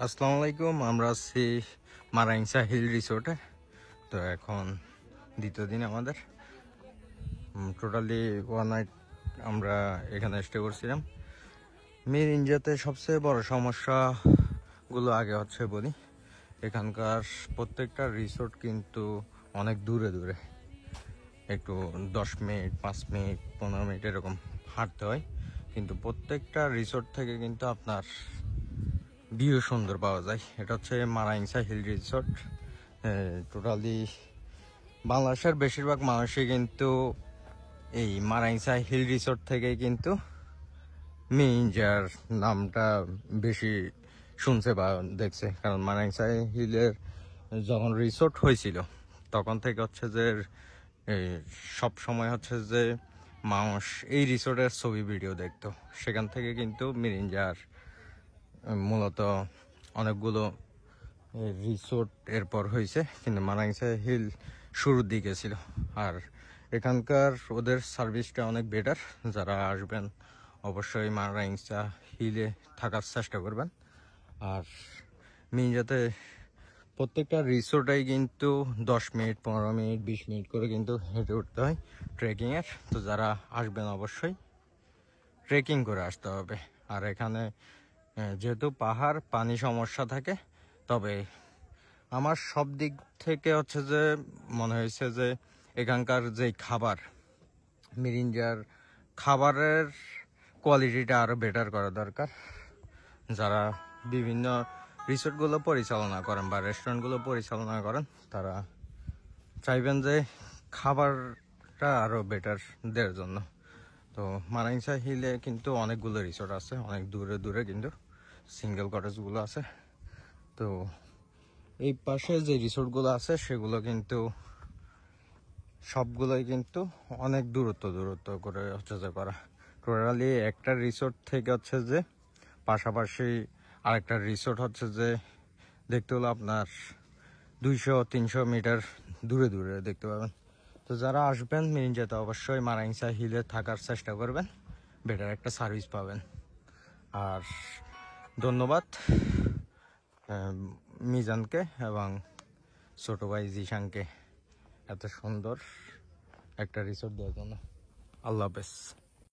আসসালামু আলাইকুম। আমরা আছি মারাইংসা হিল রিসোর্টে। তো এখন দ্বিতীয় দিন আমাদের টোটালি ওয়ান নাইট আমরা এখানে স্টে করছিলাম। মিরিঞ্জাতে সবচেয়ে বড় সমস্যাগুলো আগে হচ্ছে বলি, এখানকার প্রত্যেকটা রিসোর্ট কিন্তু অনেক দূরে দূরে, একটু 10 মিনিট 5 মিনিট 15 মিনিট এরকম হাঁটতে হয়, কিন্তু প্রত্যেকটা রিসোর্ট থেকে কিন্তু আপনার ভিউ সুন্দর পাওয়া যায়। এটা হচ্ছে মারাইংসা হিল রিসোর্ট। টোটালি বাংলাদেশের বেশিরভাগ মানুষই কিন্তু এই মারাইংসা হিল রিসোর্ট থেকেই কিন্তু মিরিঞ্জার নামটা বেশি শুনছে বা দেখছে, কারণ মারাইংসা হিলের যখন রিসোর্ট হয়েছিল তখন থেকে হচ্ছে যে সব সময় হচ্ছে যে মানুষ এই রিসোর্টের ছবি ভিডিও দেখতো, সেখান থেকে কিন্তু মিরিঞ্জার মূলত অনেকগুলো রিসোর্ট এরপর হয়েছে, কিন্তু মারাইংসা হিল শুরুর দিকে ছিল। আর এখানকার ওদের সার্ভিসটা অনেক বেটার। যারা আসবেন অবশ্যই মারাইংসা হিলে থাকার চেষ্টা করবেন। আর মিরিঞ্জাতে প্রত্যেকটা রিসোর্টেই কিন্তু 10 মিনিট 15 মিনিট 20 মিনিট করে কিন্তু হেঁটে উঠতে হয় ট্রেকিংয়ের। তো যারা আসবেন অবশ্যই ট্রেকিং করে আসতে হবে। আর এখানে যেহেতু পাহাড়, পানি সমস্যা থাকে, তবে আমার সব দিক থেকে হচ্ছে যে মনে হয়েছে যে এখানকার যে খাবার, মিরিঞ্জার খাবারের কোয়ালিটিটা আরও বেটার করা দরকার। যারা বিভিন্ন রিসোর্টগুলো পরিচালনা করেন বা রেস্টুরেন্টগুলো পরিচালনা করেন, তারা চাইবেন যে খাবারটা আরও বেটার দেওয়ার জন্য। তো মারাইংসা হিলে কিন্তু অনেকগুলো রিসোর্ট আছে, অনেক দূরে দূরে কিন্তু সিঙ্গেল কটেজগুলো আছে। তো এই পাশে যে রিসোর্টগুলো আছে সেগুলো কিন্তু সবগুলোই কিন্তু অনেক দূরত্ব করে হচ্ছে যে করা। টোটালি একটা রিসোর্ট থেকে হচ্ছে যে পাশাপাশি আরেকটা রিসোর্ট হচ্ছে যে দেখতে হলো আপনার 200-300 মিটার দূরে দূরে দেখতে পাবেন। তো যারা আসবেন মিরিঞ্জাতে অবশ্যই মারাইংসা হিলে থাকার চেষ্টা করবেন, বেটার একটা সার্ভিস পাবেন। আর ধন্যবাদ মিজানকে এবং ছোট ভাই জিশানকে এত সুন্দর একটা রিসোর্ট দেওয়ার জন্য। আল্লাহ হাফেজ।